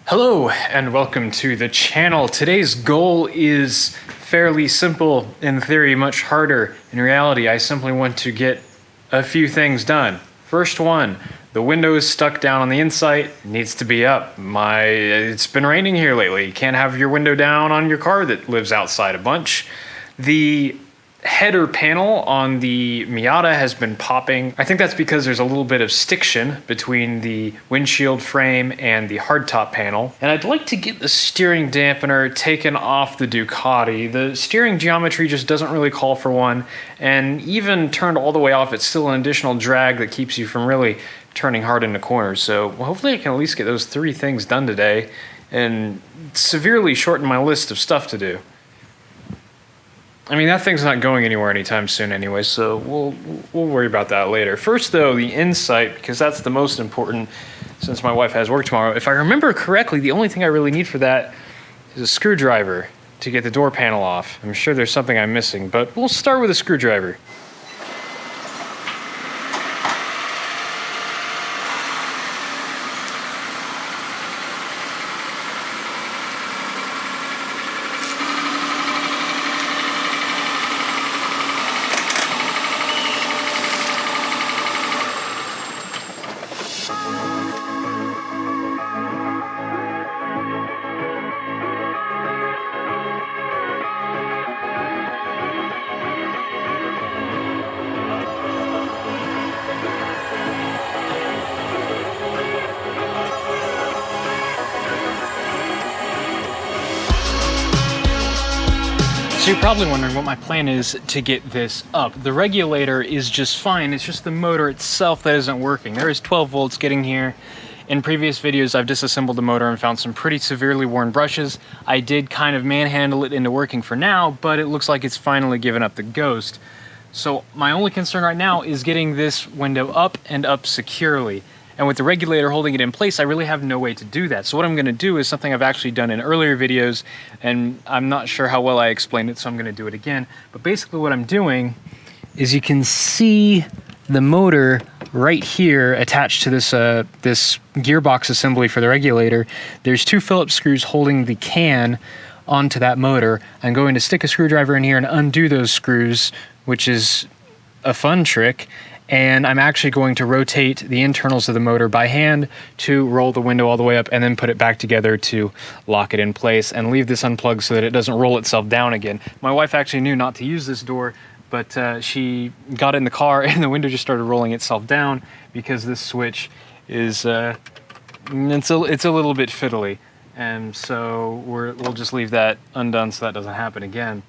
Hello and welcome to the channel. Today's goal is fairly simple, in theory much harder. In reality, I simply want to get a few things done. First one, the window is stuck down on the inside, it needs to be up. It's been raining here lately. You can't have your window down on your car that lives outside a bunch. The header panel on the Miata has been popping. I think that's because there's a little bit of stiction between the windshield frame and the hardtop panel. And I'd like to get the steering dampener taken off the Ducati. The steering geometry just doesn't really call for one, and even turned all the way off, it's still an additional drag that keeps you from really turning hard into corners. So hopefully I can at least get those three things done today and severely shorten my list of stuff to do. I mean, that thing's not going anywhere anytime soon anyway, so we'll worry about that later. First, though, the insight, because that's the most important since my wife has work tomorrow. If I remember correctly, the only thing I really need for that is a screwdriver to get the door panel off. I'm sure there's something I'm missing, but we'll start with a screwdriver. So you're probably wondering what my plan is to get this up. The regulator is just fine, it's just the motor itself that isn't working. There is 12 volts getting here. In previous videos, I've disassembled the motor and found some pretty severely worn brushes. I did kind of manhandle it into working for now, but it looks like it's finally given up the ghost. So my only concern right now is getting this window up and up securely. And with the regulator holding it in place, I really have no way to do that. So what I'm gonna do is something I've actually done in earlier videos, and I'm not sure how well I explained it, so I'm gonna do it again. But basically what I'm doing is you can see the motor right here attached to this, this gearbox assembly for the regulator. There's two Phillips screws holding the can onto that motor. I'm going to stick a screwdriver in here and undo those screws, which is a fun trick. And I'm actually going to rotate the internals of the motor by hand to roll the window all the way up and then put it back together to lock it in place and leave this unplugged so that it doesn't roll itself down again. My wife actually knew not to use this door, but she got in the car and the window just started rolling itself down because this switch is, it's a little bit fiddly. And so we'll just leave that undone so that doesn't happen again.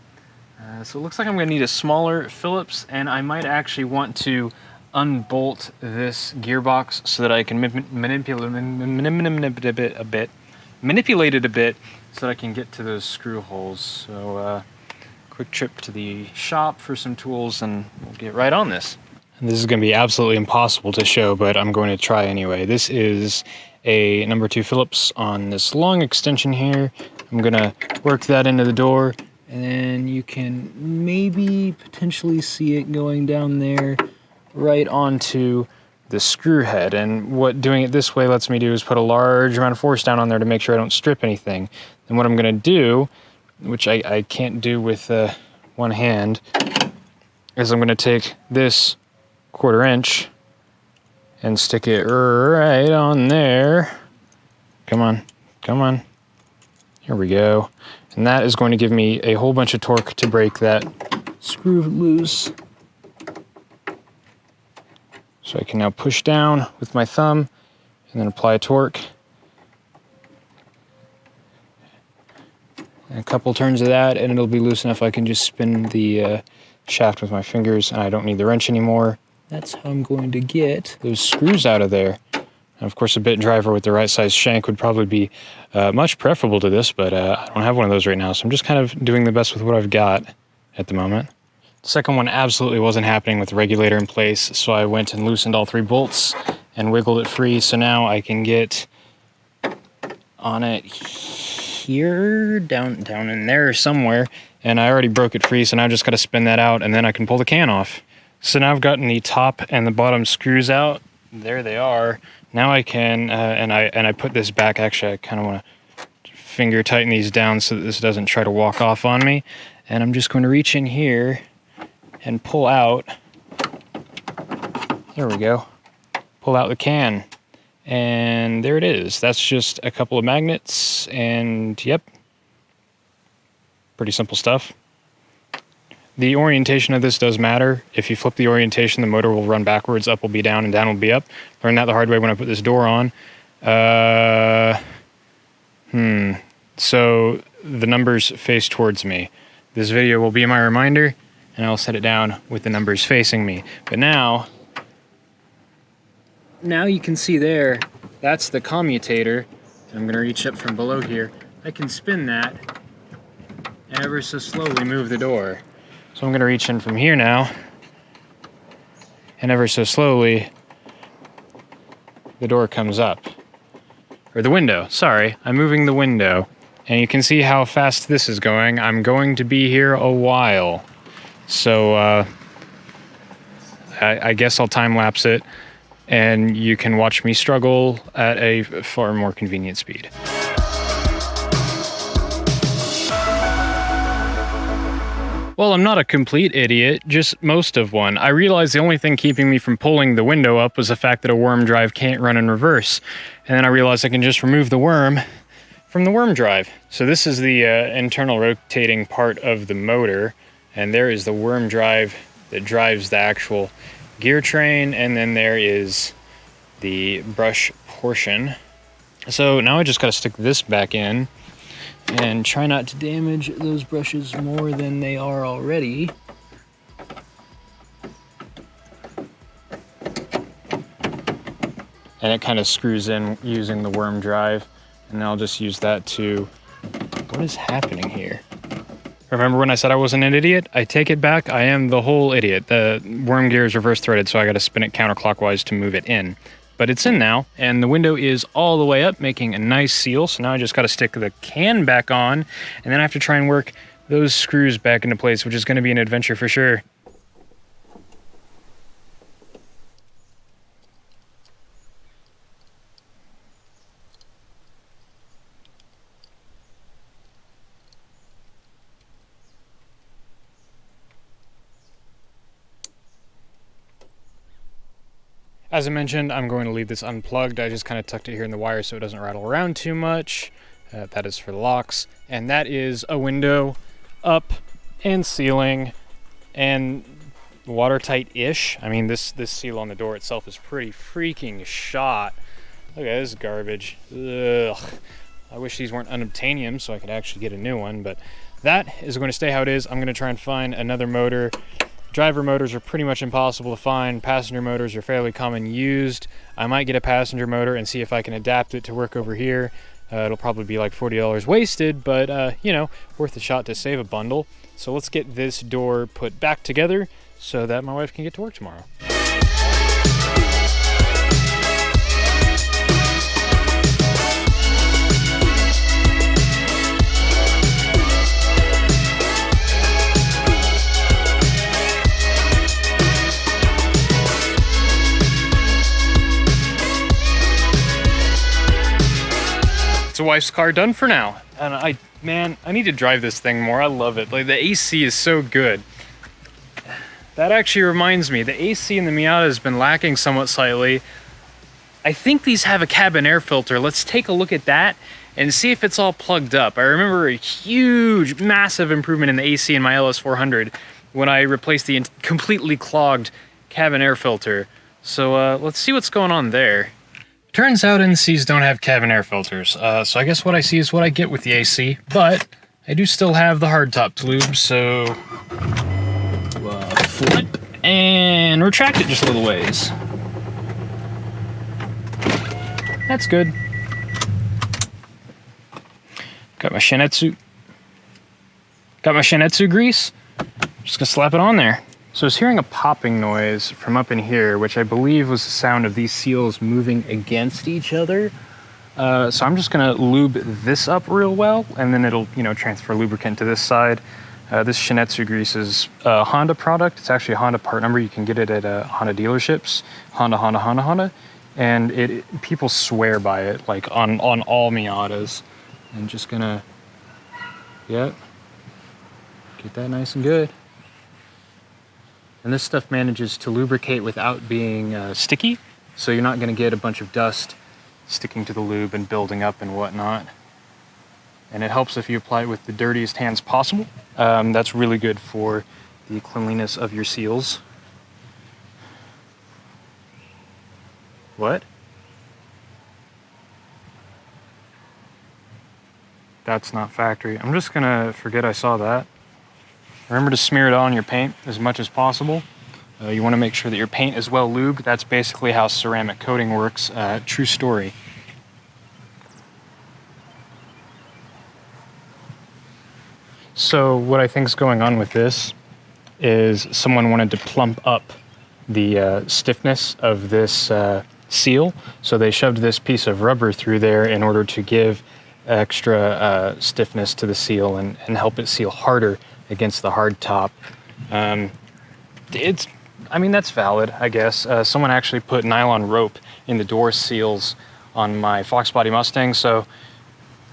So it looks like I'm going to need a smaller Phillips, and I might actually want to unbolt this gearbox so that I can manipulate it a bit so that I can get to those screw holes. So quick trip to the shop for some tools and we'll get right on this. And this is going to be absolutely impossible to show, but I'm going to try anyway. This is a number 2 Phillips on this long extension here. I'm going to work that into the door, and then you can maybe potentially see it going down there right onto the screw head. And what doing it this way lets me do is put a large amount of force down on there to make sure I don't strip anything. And what I'm going to do, which I can't do with one hand, is I'm going to take this 1/4 inch and stick it right on there. Come on, come on. Here we go. And that is going to give me a whole bunch of torque to break that screw loose. So I can now push down with my thumb and then apply a torque. And a couple turns of that and it'll be loose enough I can just spin the shaft with my fingers and I don't need the wrench anymore. That's how I'm going to get those screws out of there. And of course, a bit driver with the right size shank would probably be much preferable to this, but I don't have one of those right now, so I'm just kind of doing the best with what I've got at the moment. The second one absolutely wasn't happening with the regulator in place, so I went and loosened all 3 bolts and wiggled it free, so now I can get on it here, down in there somewhere, and I already broke it free, so now I just got to spin that out, and then I can pull the can off. So now I've gotten the top and the bottom screws out. There they are. Now I can, and I put this back. Actually, I kind of want to finger tighten these down so that this doesn't try to walk off on me. And I'm just going to reach in here and pull out. There we go. Pull out the can. And there it is. That's just a couple of magnets, and yep. Pretty simple stuff. The orientation of this does matter. If you flip the orientation, the motor will run backwards, up will be down, and down will be up. Learned that the hard way when I put this door on. So the numbers face towards me. This video will be my reminder, and I'll set it down with the numbers facing me. But now you can see there, that's the commutator. I'm gonna reach up from below here. I can spin that and ever so slowly move the door. So I'm gonna reach in from here now, and ever so slowly, the door comes up. Or the window, sorry, I'm moving the window. And you can see how fast this is going. I'm going to be here a while. So I guess I'll time lapse it, and you can watch me struggle at a far more convenient speed. Well, I'm not a complete idiot, just most of one. I realized the only thing keeping me from pulling the window up was the fact that a worm drive can't run in reverse. And then I realized I can just remove the worm from the worm drive. So this is the internal rotating part of the motor, and there is the worm drive that drives the actual gear train, and then there is the brush portion. So now I just gotta stick this back in and try not to damage those brushes more than they are already. And it kind of screws in using the worm drive, and I'll just use that to... What is happening here? Remember when I said I wasn't an idiot? I take it back, I am the whole idiot. The worm gear is reverse threaded, so I gotta spin it counterclockwise to move it in. But it's in now, and the window is all the way up, making a nice seal. So now I just gotta stick the can back on, and then I have to try and work those screws back into place, which is gonna be an adventure for sure. As I mentioned, I'm going to leave this unplugged. I just kind of tucked it here in the wire so it doesn't rattle around too much. That is for the locks. And that is a window up and sealing and watertight-ish. I mean, this seal on the door itself is pretty freaking shot. Look at this garbage. Ugh. I wish these weren't unobtainium so I could actually get a new one, but that is going to stay how it is. I'm going to try and find another motor. Driver motors are pretty much impossible to find. Passenger motors are fairly common used. I might get a passenger motor and see if I can adapt it to work over here. It'll probably be like $40 wasted, but you know, worth a shot to save a bundle. So let's get this door put back together so that my wife can get to work tomorrow. The wife's car done for now, and I need to drive this thing more. I love it. Like, the AC is so good. That actually reminds me, the AC in the Miata has been lacking somewhat slightly. I think these have a cabin air filter. Let's take a look at that and see if it's all plugged up. I remember a huge, massive improvement in the AC in my LS400 when I replaced the completely clogged cabin air filter. So let's see what's going on there. Turns out NCs don't have cabin air filters, so I guess what I see is what I get with the AC, but I do still have the hardtop to lube, so flip and retract it just a little ways. That's good. Got my Shinetsu grease. Just gonna slap it on there. So I was hearing a popping noise from up in here, which I believe was the sound of these seals moving against each other. So I'm just gonna lube this up real well, and then it'll, you know, transfer lubricant to this side. This Shinetsu grease is a Honda product. It's actually a Honda part number. You can get it at Honda dealerships. Honda. and people swear by it, like on all Miatas. And just gonna, yep, get that nice and good. And this stuff manages to lubricate without being sticky, so you're not gonna get a bunch of dust sticking to the lube and building up and whatnot. And it helps if you apply it with the dirtiest hands possible. That's really good for the cleanliness of your seals. What? That's not factory. I'm just gonna forget I saw that. Remember to smear it on your paint as much as possible. You wanna make sure that your paint is well lubed. That's basically how ceramic coating works. True story. So what I think is going on with this is someone wanted to plump up the stiffness of this seal. So they shoved this piece of rubber through there in order to give extra stiffness to the seal and help it seal harder against the hard top. I mean, that's valid, I guess. Someone actually put nylon rope in the door seals on my Fox Body Mustang, so,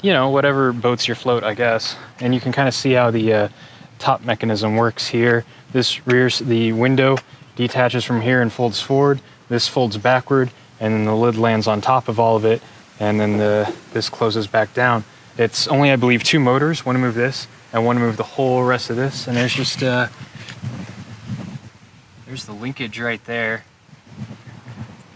you know, whatever boats your float, I guess. And you can kind of see how the top mechanism works here. The window detaches from here and folds forward. This folds backward, and then the lid lands on top of all of it, and then this closes back down. It's only, I believe, 2 motors. One to move this, and one to move the whole rest of this. And there's just there's the linkage right there.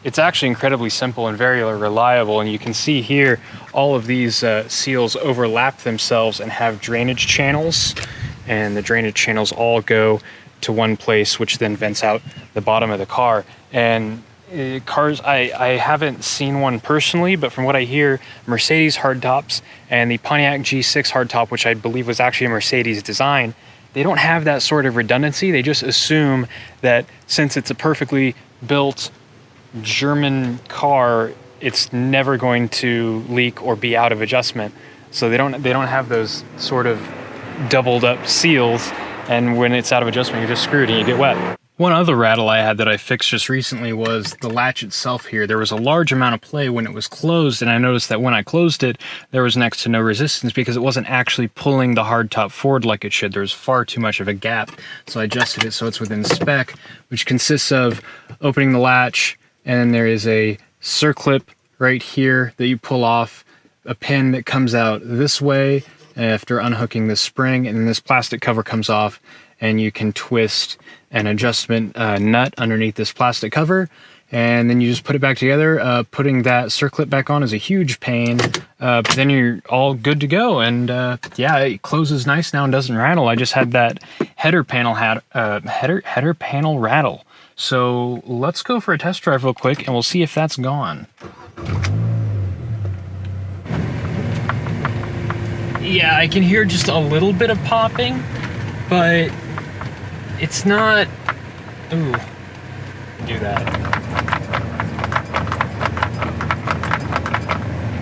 It's actually incredibly simple and very reliable, and you can see here all of these seals overlap themselves and have drainage channels, and the drainage channels all go to one place, which then vents out the bottom of the car. And cars, I haven't seen one personally, but from what I hear, Mercedes hardtops and the Pontiac G6 hardtop, which I believe was actually a Mercedes design, they don't have that sort of redundancy. They just assume that since it's a perfectly built German car, it's never going to leak or be out of adjustment. So they don't have those sort of doubled up seals, and when it's out of adjustment, you're just screwed and you get wet. One other rattle I had that I fixed just recently was the latch itself here. There was a large amount of play when it was closed, and I noticed that when I closed it, there was next to no resistance because it wasn't actually pulling the hardtop forward like it should. There was far too much of a gap. So I adjusted it so it's within spec, which consists of opening the latch, and then there is a circlip right here that you pull off, a pin that comes out this way after unhooking the spring, and then this plastic cover comes off, and you can twist an adjustment nut underneath this plastic cover, and then you just put it back together. Putting that circlip back on is a huge pain, but then you're all good to go. And yeah, it closes nice now and doesn't rattle. I just had that header panel rattle. So let's go for a test drive real quick, and we'll see if that's gone. Yeah, I can hear just a little bit of popping, but it's not. Ooh, do that.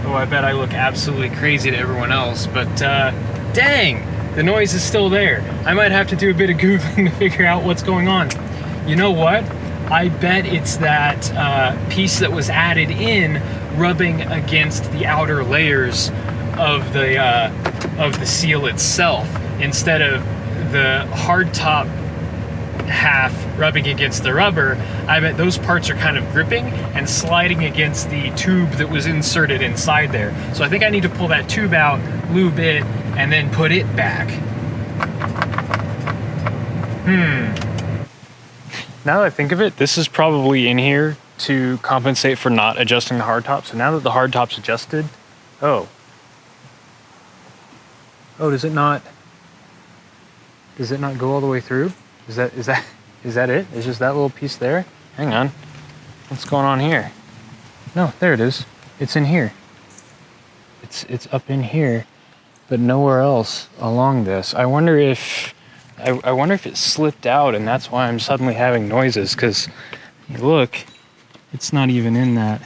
Oh, I bet I look absolutely crazy to everyone else, but dang, the noise is still there. I might have to do a bit of Googling to figure out what's going on. You know what? I bet it's that piece that was added in rubbing against the outer layers of the seal itself, instead of the hardtop half rubbing against the rubber. I bet those parts are kind of gripping and sliding against the tube that was inserted inside there. So I think I need to pull that tube out, lube it, and then put it back. Now that I think of it, this is probably in here to compensate for not adjusting the hardtop. So now that the hardtop's adjusted, oh, does it not go all the way through? Is that it? It's just that little piece there? Hang on. What's going on here? No, there it is. It's in here. It's up in here, but nowhere else along this. I wonder if it slipped out, and that's why I'm suddenly having noises, because look, it's not even in that.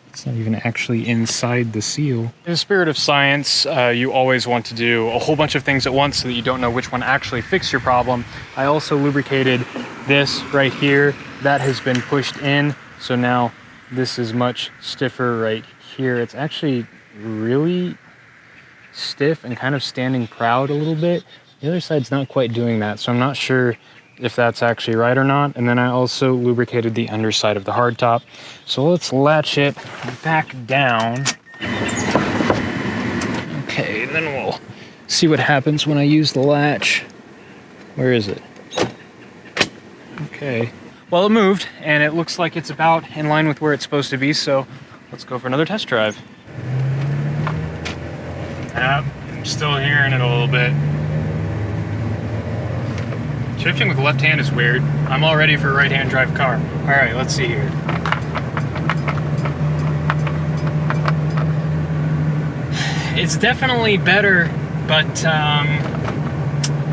It's not even actually inside the seal. In the spirit of science, you always want to do a whole bunch of things at once so that you don't know which one actually fixed your problem. I also lubricated this right here that has been pushed in. So now this is much stiffer right here. It's actually really stiff and kind of standing proud a little bit. The other side's not quite doing that, so I'm not sure if that's actually right or not. And then I also lubricated the underside of the hardtop. So let's latch it back down. Okay, then we'll see what happens when I use the latch. Where is it? Okay. Well, it moved, and it looks like it's about in line with where it's supposed to be, so let's go for another test drive. I'm still hearing it a little bit. Shifting with the left hand is weird. I'm all ready for a right-hand drive car. All right, let's see here. It's definitely better, but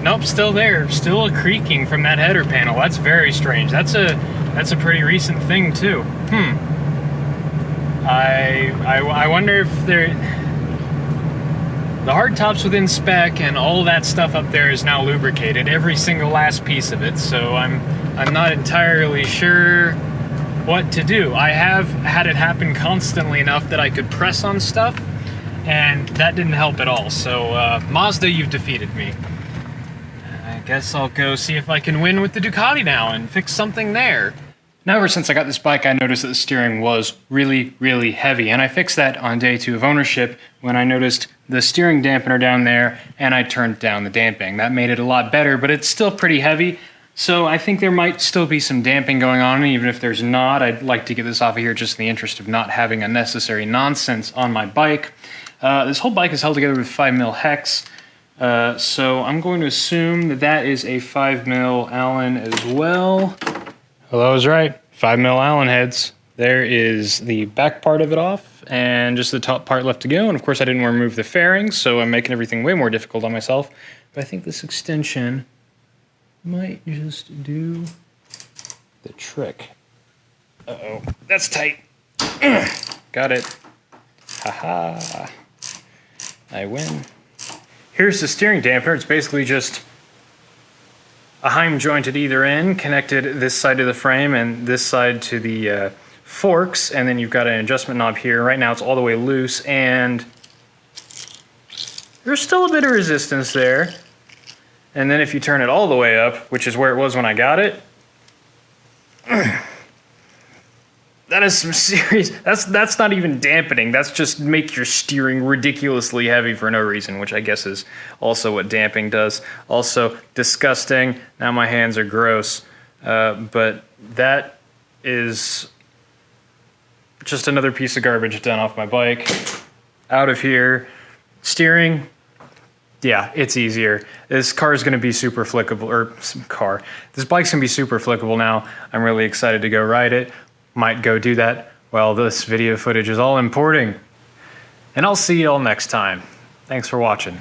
nope, still there. Still a creaking from that header panel. That's very strange. That's a pretty recent thing too. I wonder if the hardtop's within spec and all that stuff up there is now lubricated, every single last piece of it, so I'm not entirely sure what to do. I have had it happen constantly enough that I could press on stuff, and that didn't help at all. So Mazda, you've defeated me. I guess I'll go see if I can win with the Ducati now and fix something there. Now, ever since I got this bike, I noticed that the steering was really, really heavy, and I fixed that on day 2 of ownership when I noticed the steering dampener down there and I turned down the damping. That made it a lot better, but it's still pretty heavy, so I think there might still be some damping going on, and even if there's not, I'd like to get this off of here just in the interest of not having unnecessary nonsense on my bike. This whole bike is held together with 5mm hex, so I'm going to assume that that is a 5mm Allen as well. Well, I was right. 5mm Allen heads. There is the back part of it off and just the top part left to go. And of course I didn't remove the fairings, so I'm making everything way more difficult on myself. But I think this extension might just do the trick. Uh-oh, that's tight. Got it. Haha. I win. Here's the steering dampener. It's basically just a Heim joint at either end, connected this side to the frame and this side to the forks, and then you've got an adjustment knob here. Right now it's all the way loose, and there's still a bit of resistance there. And then if you turn it all the way up, which is where it was when I got it, that is some serious, that's not even dampening, that's just make your steering ridiculously heavy for no reason, which I guess is also what damping does. Also disgusting, now my hands are gross, but that is just another piece of garbage done off my bike. Out of here. Steering, yeah, it's easier. This car is gonna be super flickable, this bike's gonna be super flickable now. I'm really excited to go ride it. Might go do that while this video footage is all importing. And I'll see you all next time. Thanks for watching.